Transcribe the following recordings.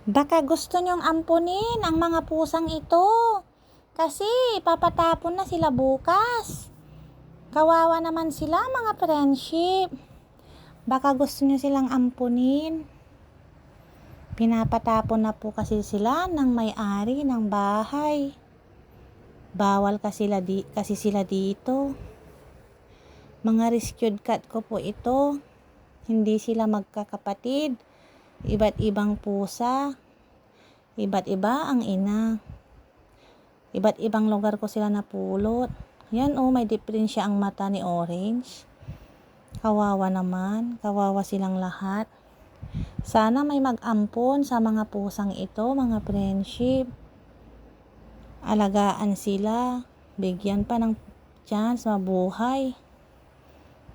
Baka gusto nyong ampunin ang mga pusang ito. Kasi papatapon na sila bukas. Kawawa naman sila mga friendship. Baka gusto nyo silang ampunin. Pinapatapon na po kasi sila ng may-ari ng bahay. Bawal kasi sila dito. Mga rescued cat ko po ito. Hindi sila magkakapatid. Iba't ibang pusa. Iba't iba ang ina. Iba't ibang lugar ko sila napulot. Yan may diferensya ang mata ni Orange. Kawawa naman. Kawawa silang lahat. Sana may mag-ampon sa mga pusang ito, mga friendship. Alagaan sila. Bigyan pa ng chance mabuhay.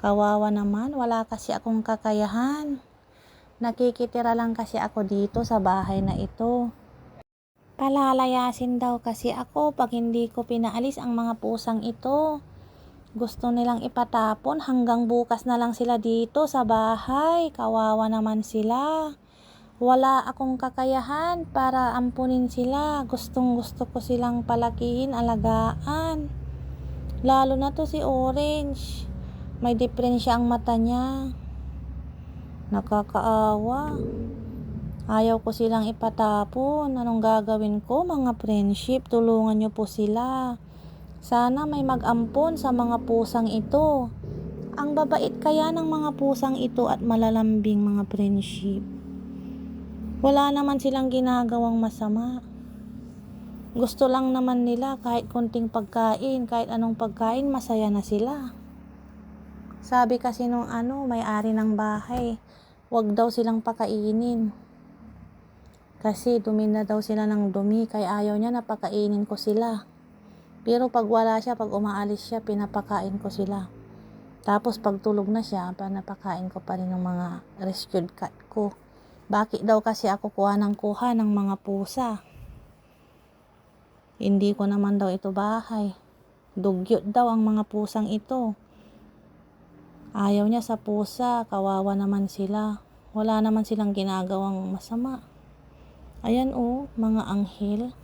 Kawawa naman. Wala kasi akong kakayahan. Nakikitira lang kasi ako dito sa bahay na ito. Palalayasin daw kasi ako pag hindi ko pinaalis ang mga pusang ito. Gusto nilang ipatapon hanggang bukas na lang sila dito sa bahay. Kawawa naman sila. Wala akong kakayahan para ampunin sila. Gustong gusto ko silang palakihin, alagaan. Lalo na to si Orange. May diferensya ang mata niya. Nakakaawa. Ayaw ko silang ipatapon. Anong gagawin ko mga friendship? Tulungan nyo po sila. Sana may mag-ampon sa mga pusang ito. Ang babait kaya ng mga pusang ito at malalambing mga friendship. Wala naman silang ginagawang masama. Gusto lang naman nila kahit konting pagkain, kahit anong pagkain, masaya na sila. Sabi kasi nung may-ari ng bahay, wag daw silang pakainin. Kasi dumi na daw sila ng dumi, kaya ayaw niya na pakainin ko sila. Pero pag wala siya, pag umaalis siya, pinapakain ko sila. Tapos pag tulog na siya, pinapakain ko pa rin ng mga rescued cat ko. Bakit daw kasi ako kuha ng mga pusa? Hindi ko naman daw ito bahay. Dugyot daw ang mga pusang ito. Ayaw niya sa pusa, kawawa naman sila. Wala naman silang ginagawang masama. Ayan mga anghel.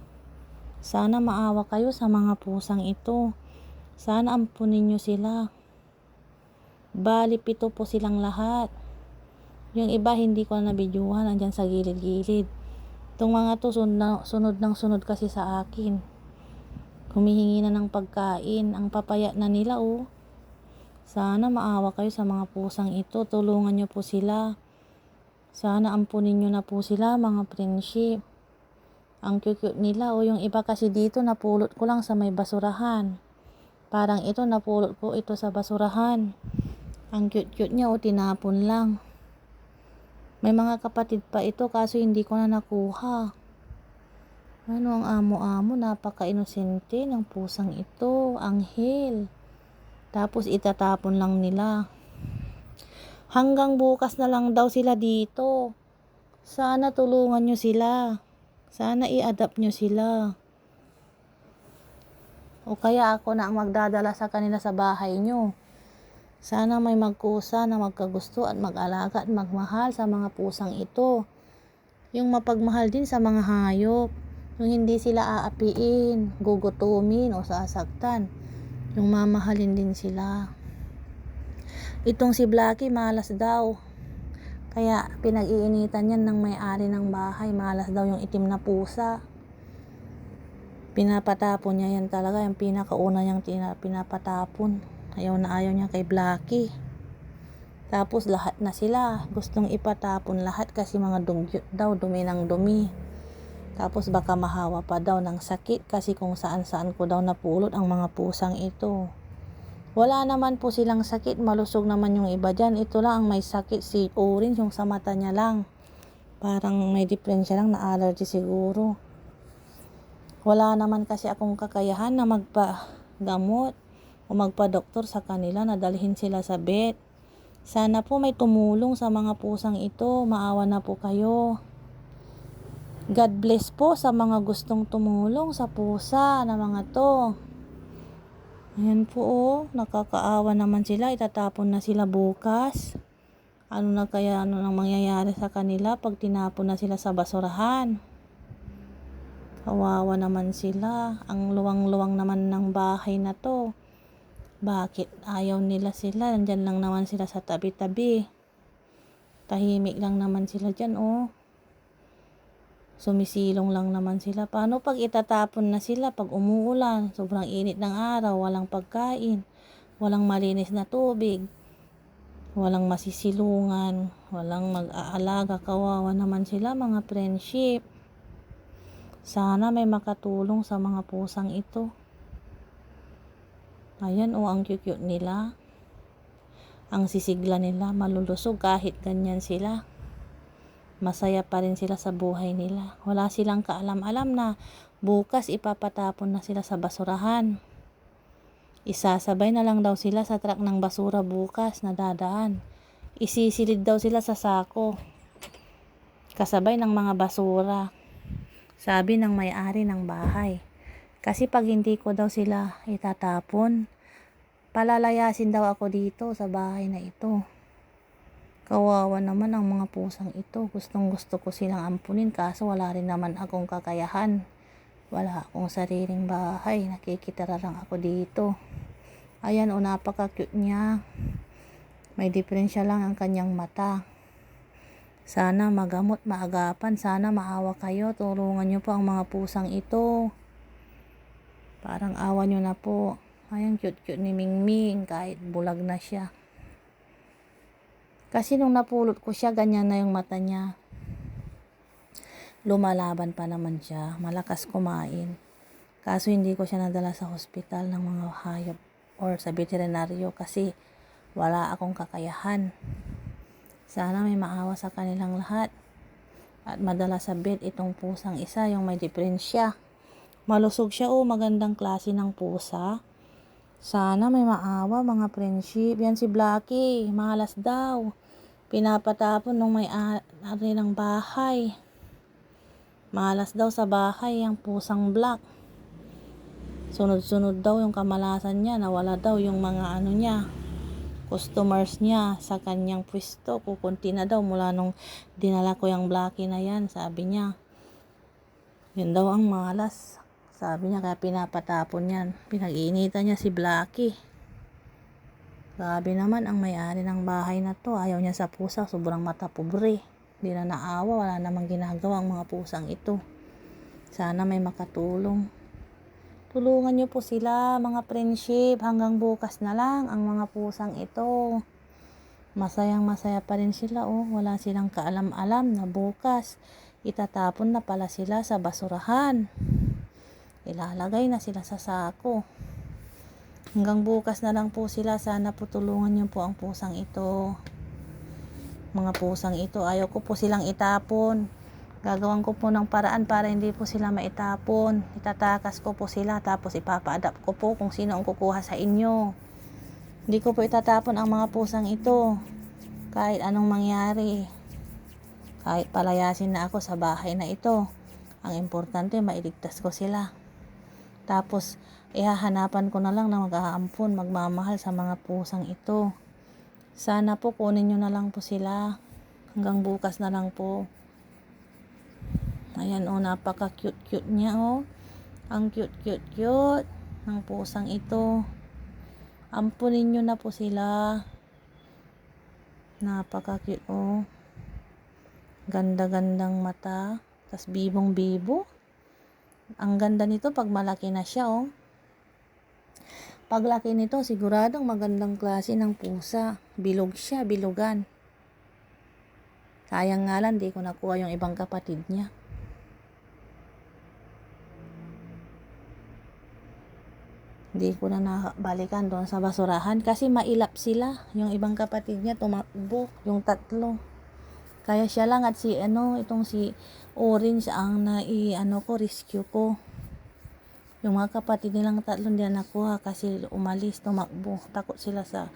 Sana maawa kayo sa mga pusang ito. Sana ampunin nyo sila. Bali 7 po silang lahat. Yung iba hindi ko na nabidyuhan, andyan sa gilid-gilid. Itong mga to sunod kasi sa akin. Humihingi na ng pagkain. Ang papaya na nila Sana maawa kayo sa mga pusang ito. Tulungan nyo po sila. Sana ampunin nyo na po sila mga friendship. Ang cute nila yung iba kasi dito napulot ko lang sa may basurahan. Parang ito napulot ko ito sa basurahan. Ang cute niya tinapon lang. May mga kapatid pa ito kaso hindi ko na nakuha. Ang amo-amo, napaka-inosente ng pusang ito, anghel. Tapos itatapon lang nila. Hanggang bukas na lang daw sila dito. Sana tulungan nyo sila. Sana i-adapt nyo sila. O kaya ako na ang magdadala sa kanila sa bahay nyo. Sana may magkusa na magkagusto at mag-alaga at magmahal sa mga pusang ito. Yung mapagmahal din sa mga hayop. Yung hindi sila aapiin, gugutumin o sasaktan. Yung mamahalin din sila. Itong si Blacky malas daw. Kaya pinag-iinitan yan ng may-ari ng bahay. Malas daw yung itim na pusa. Pinapatapon niya yan talaga. Yung pinakauna niyang pinapatapon. Ayaw na ayaw niya kay Blacky. Tapos lahat na sila. Gustong ipatapon lahat kasi mga dugyot daw. Dumi ng dumi. Tapos baka mahawa pa daw ng sakit kasi kung saan-saan ko daw napulot ang mga pusang ito. Wala naman po silang sakit. Malusog naman yung iba dyan. Ito lang ang may sakit. Si Orange yung sa mata niya lang. Parang may diferensya lang na allergy siguro. Wala naman kasi akong kakayahan na magpa-gamot o magpa-doktor sa kanila na dalhin sila sa vet. Sana po may tumulong sa mga pusang ito. Maawa na po kayo. God bless po sa mga gustong tumulong sa pusa na mga to. Ayan po nakakaawa naman sila. Itatapon na sila bukas. Ano na kaya nang mangyayari sa kanila pag tinapon na sila sa basurahan? Kawawa naman sila. Ang luwang-luwang naman ng bahay na 'to. Bakit ayaw nila sila? Nandiyan lang naman sila sa tabi-tabi. Tahimik lang naman sila diyan, oh. Sumisilong lang naman sila. Paano pag itatapon na sila pag umuulan? Sobrang init ng araw, walang pagkain, walang malinis na tubig, walang masisilungan, walang mag-aalaga. Kawawa naman sila, mga friendship. Sana may makatulong sa mga pusang ito. Ayan, oh, ang cute nila. Ang sisigla nila, malulusog kahit ganyan sila. Masaya pa rin sila sa buhay nila. Wala silang kaalam-alam na bukas ipapatapon na sila sa basurahan. Isasabay na lang daw sila sa truck ng basura bukas na dadaan. Isisilid daw sila sa sako, kasabay ng mga basura. Sabi ng may-ari ng bahay. Kasi pag hindi ko daw sila itatapon, palalayasin daw ako dito sa bahay na ito. Kawawa naman ang mga pusang ito. Gustong-gusto ko silang ampunin kaso wala rin naman akong kakayahan. Wala akong sariling bahay. Nakikitira lang ako dito. Ayan, o, napaka-cute niya. May diferensya lang ang kanyang mata. Sana magamot, maagapan. Sana maawa kayo. Tulungan nyo po ang mga pusang ito. Parang awa nyo na po. Ayan, cute ni Mingming kahit bulag na siya. Kasi nung napulot ko siya, ganyan na yung mata niya. Lumalaban pa naman siya. Malakas kumain. Kaso hindi ko siya nadala sa hospital ng mga hayop or sa veterinaryo kasi wala akong kakayahan. Sana may maawa sa kanilang lahat. At madala sa vet itong pusang isa, yung may diferensya. Malusog siya, oh, magandang klase ng pusa. Sana may maawa, mga friendship. Yan si Blackie, malas daw. Pinapatapon nung may-ari ng bahay. Malas daw sa bahay ang pusang Black. Sunod-sunod daw yung kamalasan niya. Nawala daw yung mga customers niya sa kanyang pwesto. Kukunti na daw mula nung dinala ko yung Blackie na yan, sabi niya. Yun daw ang malas. Sabi niya, kaya pinapatapon yan. Pinag-iinitan niya si Blackie. Grabe naman ang may-ari ng bahay na to. Ayaw niya sa pusa. Sobrang mata pobre. Hindi na naawa. Wala namang ginagawa ang mga pusang ito. Sana may makatulong. Tulungan niyo po sila, mga friendship. Hanggang bukas na lang ang mga pusang ito. Masayang masaya pa rin sila, oh. Wala silang kaalam-alam na bukas itatapon na pala sila sa basurahan. Ilalagay na sila sa sako. Hanggang bukas na lang po sila. Sana po tulungan niyo po ang pusang ito. Mga pusang ito, ayaw ko po silang itapon. Gagawin ko po ng paraan para hindi po sila maitapon. Itatakas ko po sila tapos ipapa-adapt ko po kung sino ang kukuha sa inyo. Hindi ko po itatapon ang mga pusang ito. Kahit anong mangyari. Kahit palayasin na ako sa bahay na ito. Ang importante, mailigtas ko sila. Tapos, ihahanapan ko na lang na mag-aampon, magmamahal sa mga pusang ito. Sana po kunin nyo na lang po sila. Hanggang bukas na lang po. Ayan, oh, napaka-cute niya, oh. Ang cute ng pusang ito. Ampunin nyo na po sila. Napaka-cute, oh. Ganda-gandang mata. Tas bibong-bibo. Ang ganda nito pag malaki na siya, oh. Pag laki nito, siguradong magandang klase ng pusa. Bilog siya, bilugan. Sayang nga lang, di ko nakuha yung ibang kapatid niya. Hindi ko na nakabalikan doon sa basurahan kasi mailap sila. Yung ibang kapatid niya tumakbo, yung tatlo. Kaya siya lang at itong si Orange ang rescue ko. Yung mga kapatid nilang tatlo hindi na nakuha kasi umalis, tumakbo. Takot sila sa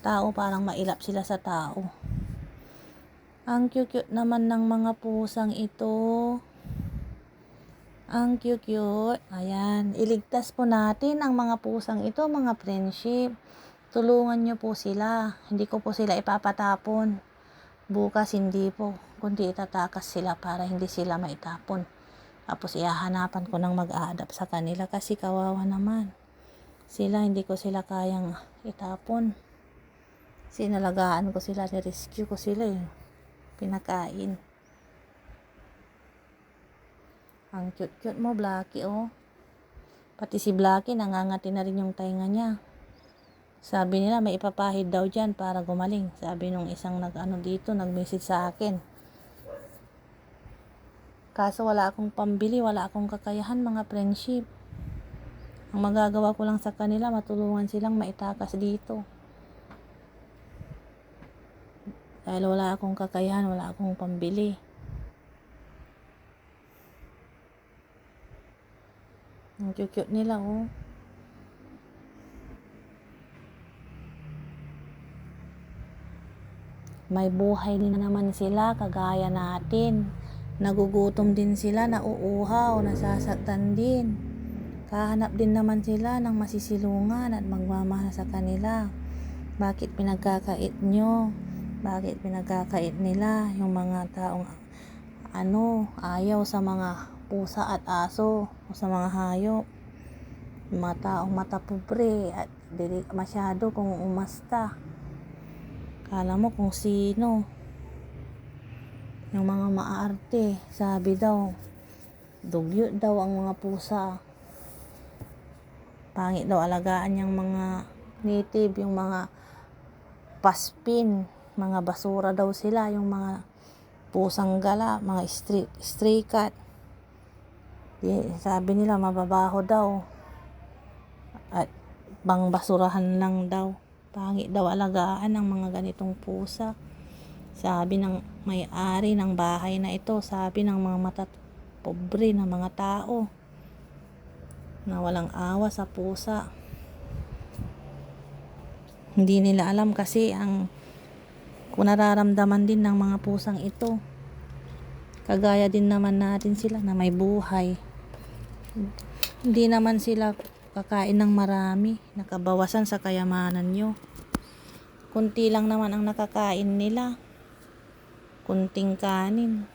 tao, parang mailap sila sa tao. Ang cute naman ng mga pusang ito. Ang cute. Ayan, iligtas po natin ang mga pusang ito, mga friendship. Tulungan nyo po sila. Hindi ko po sila ipapatapon. Bukas hindi po, kundi itatakas sila para hindi sila maitapon. Tapos ihahanapan ko ng mag-a-adapt sa kanila kasi kawawa naman. Sila, hindi ko sila kayang itapon. Sinalagaan ko sila, ni-rescue ko sila eh. Pinakain. Ang cute-cute mo, Blackie, oh. Pati si Blackie, nangangati na rin yung tainga niya. Sabi nila, may ipapahid daw dyan para gumaling. Sabi nung isang nag-message sa akin. Kaso wala akong pambili, wala akong kakayahan, mga friendship. Ang magagawa ko lang sa kanila, matulungan silang maitakas dito. Dahil wala akong kakayahan, wala akong pambili. Ang cute nila, oh. May buhay din naman sila, kagaya natin. Nagugutom din sila, nauuhaw, nasasaktan din. Kahanap din naman sila ng masisilungan at magmamahal sa kanila. Bakit pinagkakait nyo? Bakit pinagkakait nila yung mga taong ayaw sa mga pusa at aso o sa mga hayop? Yung mga taong matapobre at dili masyado kung umasta. Kala mo kung sino. Yung mga maarte, sabi daw, dugyot daw ang mga pusa. Pangit daw alagaan yung mga native, yung mga paspin, mga basura daw sila, yung mga pusang gala, mga stray cat. Sabi nila mababaho daw at basurahan lang daw. Pangit daw alagaan ng mga ganitong pusa. Sabi ng may-ari ng bahay na ito, sabi ng mga pobre na mga tao na walang awa sa pusa. Hindi nila alam kasi kung nararamdaman din ng mga pusang ito. Kagaya din naman natin sila na may buhay. Hindi naman sila kakain ng marami, nakabawasan sa kayamanan nyo. Kunti lang naman ang nakakain nila. Kunting kanin.